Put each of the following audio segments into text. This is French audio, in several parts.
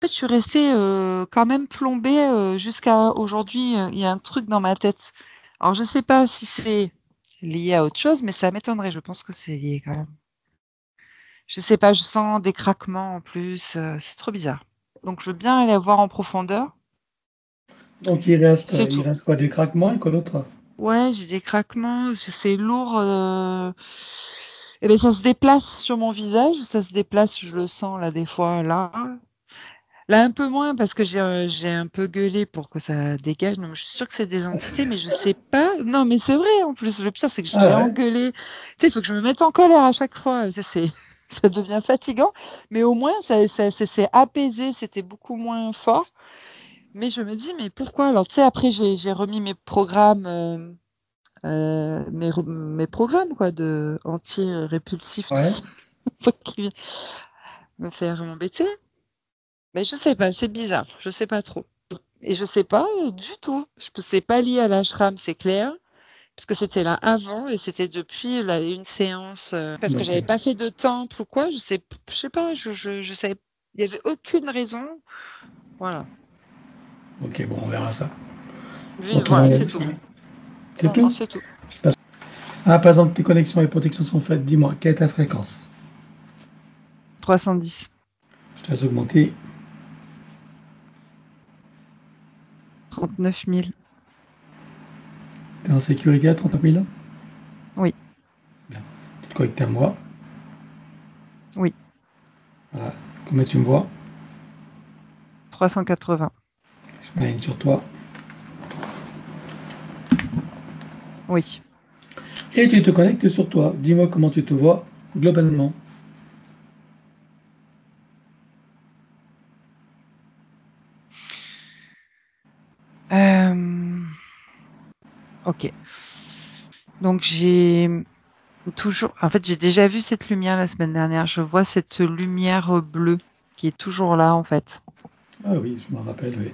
fait, je suis restée quand même plombée jusqu'à aujourd'hui. Il y a un truc dans ma tête. Alors, je sais pas si c'est lié à autre chose, mais ça m'étonnerait. Je pense que c'est lié quand même. Je sais pas, je sens des craquements en plus. C'est trop bizarre. Donc, je veux bien aller voir en profondeur. Donc C'est il tout. reste quoi? Des craquements et quoi d'autre? Ouais, j'ai des craquements. C'est lourd. Et ben, ça se déplace sur mon visage. Ça se déplace, je le sens là des fois là. Là, un peu moins parce que j'ai un peu gueulé pour que ça dégage. Non, mais je suis sûre que c'est des entités, mais je sais pas. Non, mais c'est vrai en plus. Le pire, c'est que j'ai Ah ouais? engueulé. Tu sais, il faut que je me mette en colère à chaque fois. Ça, ça devient fatigant. Mais au moins, c'est apaisé. C'était beaucoup moins fort. Mais je me dis, mais pourquoi? Alors, tu sais, après, j'ai remis mes programmes, mes programmes, quoi, de anti-répulsif, tout Ouais. ça, pour qu'ils me faire m'embêter. Mais je sais pas, c'est bizarre. Je sais pas trop. Et je sais pas du tout. C'est pas lié à l'ashram, c'est clair, puisque c'était là avant et c'était depuis une séance parce que Ok. j'avais pas fait de temple ou quoi. Je sais pas. Je savais. Il y avait aucune raison. Voilà. Ok, bon, on verra ça. Ok, Voilà, bon, c'est tout. c'est Vraiment, tout? c'est tout. Ah, par exemple, tes connexions et protections sont faites. Dis-moi, quelle est ta fréquence? 310, Je te laisse augmenter. 39 000. T'es en sécurité à 30 000? Oui, Bien. Tu te connectes à moi. oui. Voilà. Combien tu me vois? 380. Je mets une sur toi. Oui. Et tu te connectes sur toi. Dis-moi comment tu te vois globalement. Euh, ok. Donc j'ai toujours. En fait, j'ai déjà vu cette lumière la semaine dernière. Je vois cette lumière bleue qui est toujours là, en fait. Ah oui, je m'en rappelle, oui.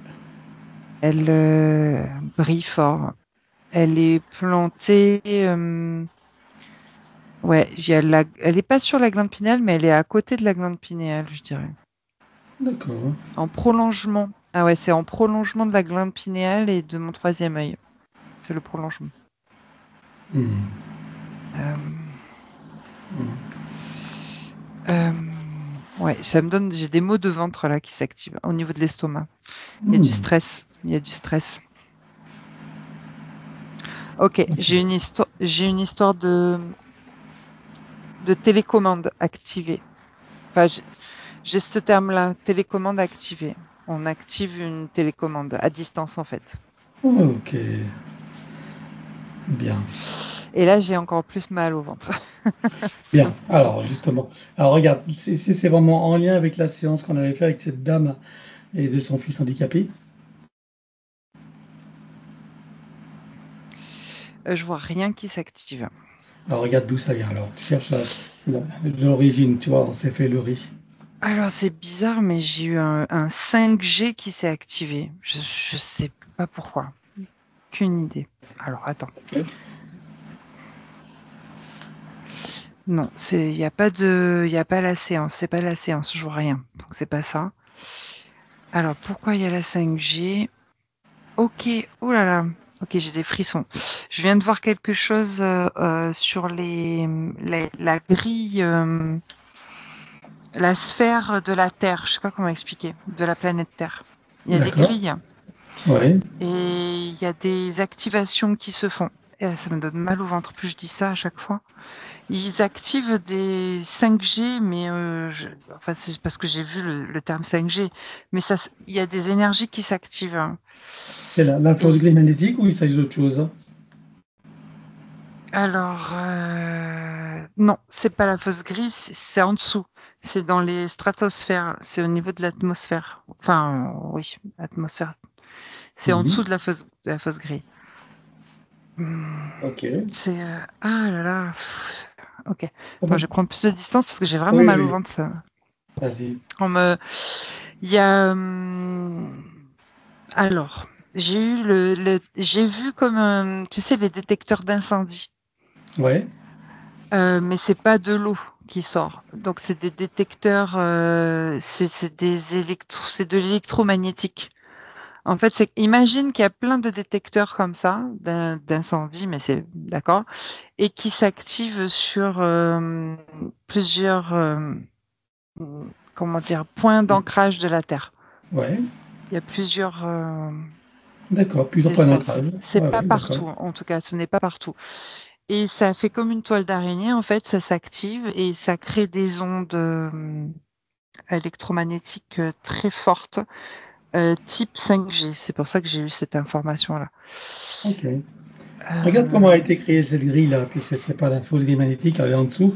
Elle brille fort. Elle est plantée. Ouais, elle est pas sur la glande pinéale, mais elle est à côté de la glande pinéale, je dirais. D'accord. En prolongement. Ah ouais, c'est en prolongement de la glande pinéale et de mon troisième œil. C'est le prolongement. Hmm. Euh, ouais, ça me donne. J'ai des maux de ventre là qui s'activent au niveau de l'estomac. Il y a du Hmm. stress. Il y a du stress. Ok, Ok. j'ai une histoire de télécommande activée. Enfin, j'ai ce terme-là, télécommande activée. On active une télécommande à distance en fait. Ok. Bien. Et là, j'ai encore plus mal au ventre. Bien. Alors, justement. Alors, regarde, c'est vraiment en lien avec la séance qu'on avait fait avec cette dame et de son fils handicapé. Je vois rien qui s'active. Alors, regarde d'où ça vient. Alors, tu cherches l'origine, tu vois, on s'est fait le riz. Alors, c'est bizarre, mais j'ai eu un 5G qui s'est activé. Je sais pas pourquoi. Aucune idée. Alors, attends. Ok. Non, il y a pas la séance. C'est pas la séance. Je vois rien. Donc, c'est pas ça. Alors, pourquoi il y a la 5G? Ok, oh là là. Ok, j'ai des frissons. Je viens de voir quelque chose sur la grille, la sphère de la Terre. Je sais pas comment expliquer, de la planète Terre. Il y a des D'accord. grilles Oui. et il y a des activations qui se font. Et ça me donne mal au ventre. Plus je dis ça à chaque fois. Ils activent des 5G, mais enfin, c'est parce que j'ai vu le terme 5G. Mais il y a des énergies qui s'activent, hein. C'est la fausse Et grille magnétique ou il s'agit d'autre chose? alors, non, c'est pas la fosse grise, c'est en dessous. C'est dans les stratosphères, c'est au niveau de l'atmosphère. Enfin, oui, atmosphère. C'est en dessous Mhm. de la fosse grise. Hmm, Ok. C'est ah là là. Ok. Attends, je Comment- vais prendre plus de distance parce que j'ai vraiment Oui, mal au oui. ventre. Ça. Vas-y. On me, il y a alors, j'ai eu j'ai vu comme tu sais les détecteurs d'incendie. Ouais. Mais c'est pas de l'eau qui sort. Donc c'est des détecteurs, c'est de l'électromagnétique. En fait, imagine qu'il y a plein de détecteurs comme ça d'incendie, mais c'est d'accord, et qui s'activent sur plusieurs comment dire, points d'ancrage de la Terre. Ouais, Il y a plusieurs d'accord, plusieurs points espaces. d'ancrage. C'est Ouais, pas ouais, d'accord. partout, en tout cas, ce n'est pas partout. Et ça fait comme une toile d'araignée, en fait, ça s'active et ça crée des ondes électromagnétiques très fortes, type 5G. C'est pour ça que j'ai eu cette information-là. OK. Regarde comment a Euh, été créée cette grille-là, puisque c'est pas la fausse grille magnétique, elle est en dessous,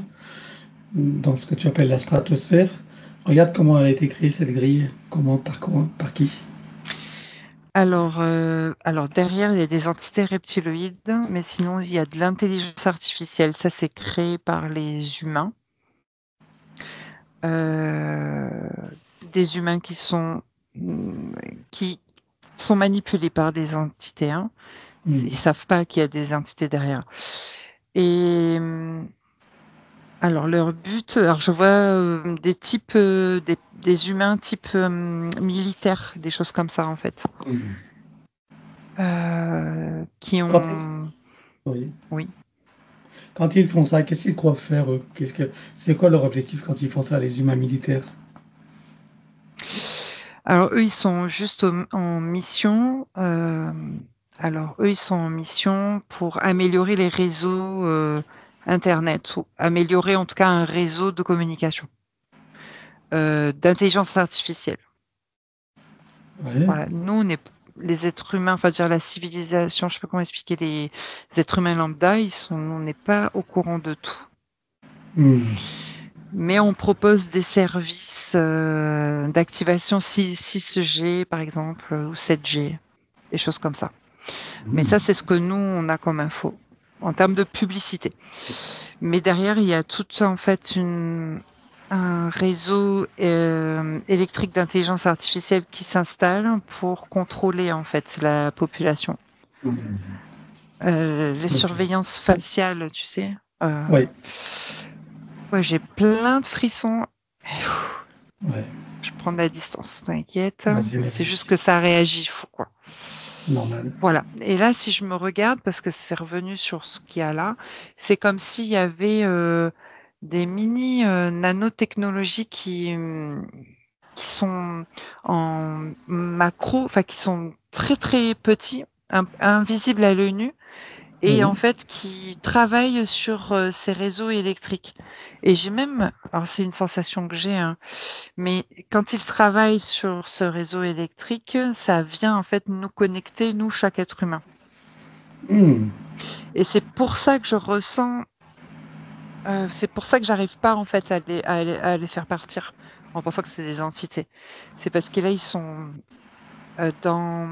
dans ce que tu appelles la stratosphère. Regarde comment elle a été créée cette grille. Comment, par quoi, par qui? alors derrière, il y a des entités reptiloïdes, mais sinon, il y a de l'intelligence artificielle. Ça, c'est créé par les humains. Heu, des humains qui sont manipulés par des entités, hein. Ils Mmh. savent pas qu'il y a des entités derrière et alors leur but, alors je vois, des types, des humains type, militaires, des choses comme ça, en fait, Mmh. qui Quand ils ont oui. oui. Quand ils font ça, qu'est-ce qu'ils croient faire, eux? C'est quoi leur objectif quand ils font ça, les humains militaires? Alors eux, ils sont juste en mission, alors eux, ils sont en mission pour améliorer les réseaux, internet ou améliorer en tout cas un réseau de communication, d'intelligence artificielle. Ouais. Voilà, nous, on est les êtres humains, enfin dire la civilisation, je sais pas comment expliquer, les êtres humains lambda, on n'est pas au courant de tout. Mmh. Mais on propose des services, d'activation 6G par exemple, ou 7G, des choses comme ça. Mais Mmh. ça, c'est ce que nous, on a comme info, en termes de publicité. Mais derrière, il y a tout en fait un réseau, électrique d'intelligence artificielle qui s'installe pour contrôler en fait la population. Mmh. Les OK. surveillances faciales, tu sais? Heu, Oui, ouais, j'ai plein de frissons. ouais, Je prends de la distance, t'inquiète. ouais, C'est j'imagine. juste que ça réagit fou, quoi. Normal. Voilà et là, si je me regarde, parce que c'est revenu sur ce qu'il y a là, c'est comme s'il y avait, des mini, nanotechnologies qui sont en macro, enfin qui sont très, très petits, invisibles à l'œil nu et en Oui. fait qui travaillent sur, ces réseaux électriques et j'ai même alors c'est une sensation que j'ai, hein, mais quand ils travaillent sur ce réseau électrique, ça vient en fait nous connecter, nous, chaque être humain. Mmh. Et c'est pour ça que je ressens, c'est pour ça que j'arrive pas en fait à les faire partir, en pensant que c'est des entités. C'est parce que là, ils sont, dans,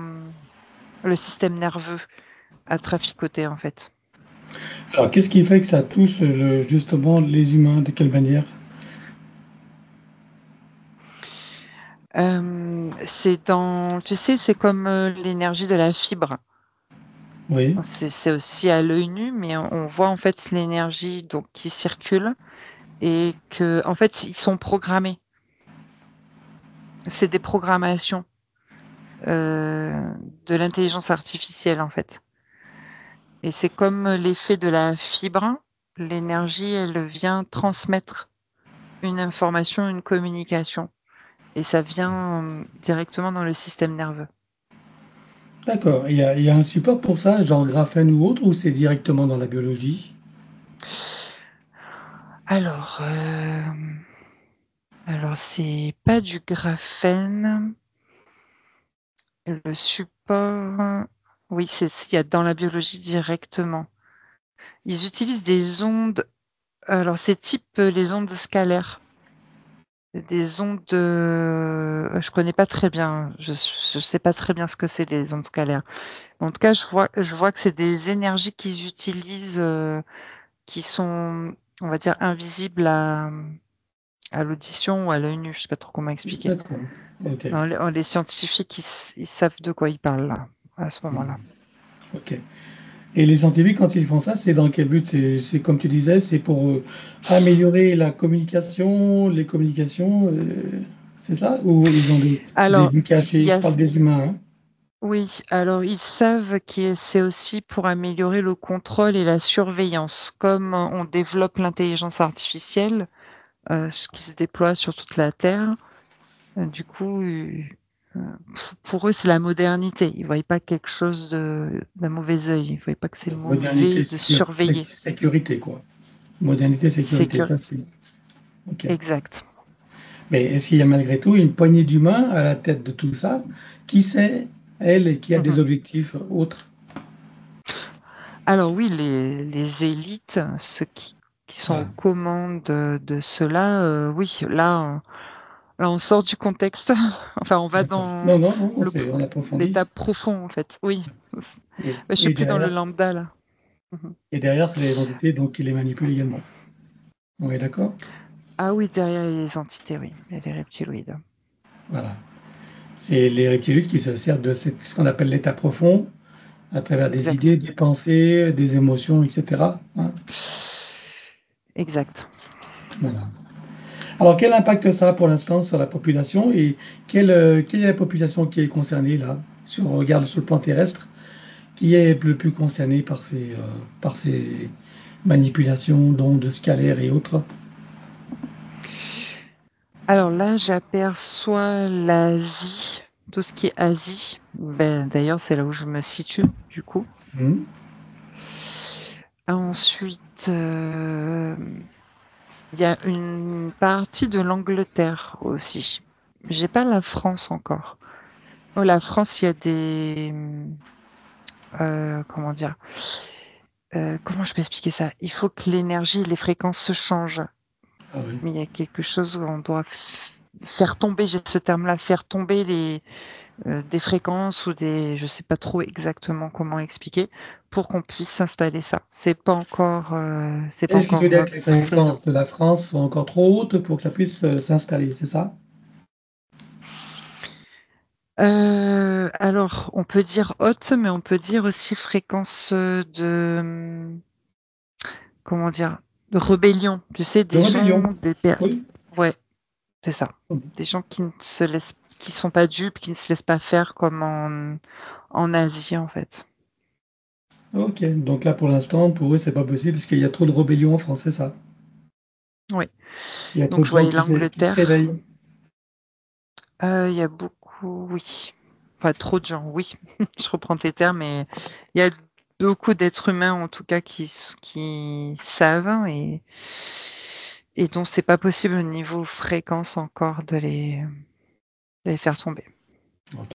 le système nerveux à traficoter, en fait. Alors, qu'est-ce qui fait que ça touche, justement les humains? De quelle manière? C'est dans tu sais, c'est comme, l'énergie de la fibre. Oui. C'est aussi à l'œil nu, mais on voit en fait l'énergie donc qui circule et qu'en fait, ils sont programmés. C'est des programmations, heu, de l'intelligence artificielle, en fait et c'est comme l'effet de la fibre, l'énergie, elle vient transmettre une information, une communication et ça vient, directement dans le système nerveux. D'accord. Il y a un support pour ça, genre graphène ou autre, ou c'est directement dans la biologie? Alors, alors c'est pas du graphène. Le support, oui, c'est ce qu'il y a dans la biologie directement. Ils utilisent des ondes, alors c'est type, les ondes scalaires. Des ondes, je connais pas très bien, je sais pas très bien ce que c'est les ondes scalaires. En tout cas, je vois que c'est des énergies qu'ils utilisent, qui sont, on va dire, invisibles à l'audition ou à l'œil nu, je sais pas trop comment expliquer. D'accord. OK. Non, les scientifiques, ils savent de quoi ils parlent là, à ce moment-là. Mmh. OK. Et les scientifiques, quand ils font ça, c'est dans quel but? C'est comme tu disais, c'est pour, améliorer la communication, les communications, c'est ça? Ou ils ont des Alors, buts il cachés? y Je a parle des humains, hein? oui, alors ils savent que c'est aussi pour améliorer le contrôle et la surveillance. Comme on développe l'intelligence artificielle, ce qui se déploie sur toute la terre, du coup, pour eux, c'est la modernité. Ils ne voient pas quelque chose d'un mauvais œil. Ils ne voient pas que c'est Modernité, mauvais de surveiller. sécurité, quoi. Modernité, sécurité, Sécur facile. OK. exact. Mais est-ce qu'il y a malgré tout une poignée d'humains à la tête de tout ça, qui c'est, elle, et qui a des Mmh. objectifs autres? Alors oui, les élites, ceux qui sont aux Voilà. commandes de cela, oui, là, on sort du contexte. Enfin, on va D'accord. dans Non, non, non, non, le p on approfondit. l'étape profond, en fait. Oui. Et Je suis et plus dans le derrière lambda, là. Mmh. et derrière, c'est les entités donc qui les manipulent également. On est d'accord? Ah oui, derrière les entités, oui, il y a les reptiloïdes. Voilà. C'est les reptiloïdes qui se servent de ce qu'on appelle l'état profond, à travers des Exact. idées, des pensées, des émotions, et cetera, hein? Exact. Voilà. Alors quel impact ça a pour l'instant sur la population et quelle est la population qui est concernée là? Si on regarde sur le plan terrestre, qui est le plus concerné par ces manipulations d'ondes scalaires et autres? Alors là, j'aperçois l'Asie, tout ce qui est Asie. Ben, d'ailleurs, c'est là où je me situe, du coup. Mmh. Ensuite, il y a une partie de l'Angleterre aussi. J'ai pas la France encore. Oh, la France, il y a des, comment dire? Comment je peux expliquer ça? Il faut que l'énergie, les fréquences se changent. Ah oui. Mais il y a quelque chose où on doit faire tomber, j'ai ce terme-là, faire tomber des fréquences ou des je sais pas trop exactement comment expliquer, pour qu'on puisse s'installer ça. C'est pas Est-ce que tu veux encore, dire que les présent. fréquences de la France sont encore trop hautes pour que ça puisse, s'installer, c'est ça? Alors on peut dire haute, mais on peut dire aussi fréquence, comment dire? De rébellion. Tu sais, De des rébellion? gens, des per Oui. ouais, c'est ça. Des gens qui sont pas dupes, qui ne se laissent pas faire comme en Asie, en fait. OK, donc là, pour l'instant, pour eux, c'est pas possible parce qu'il y a trop de rébellion en France, c'est ça? Oui, Il y a trop donc de je gens voyais qui se l'Angleterre. réveillent. Il y a beaucoup, oui. Pas trop de gens, oui. Je reprends tes termes, mais il y a beaucoup d'êtres humains, en tout cas, qui savent et dont c'est pas possible au niveau fréquence encore de les faire tomber. OK.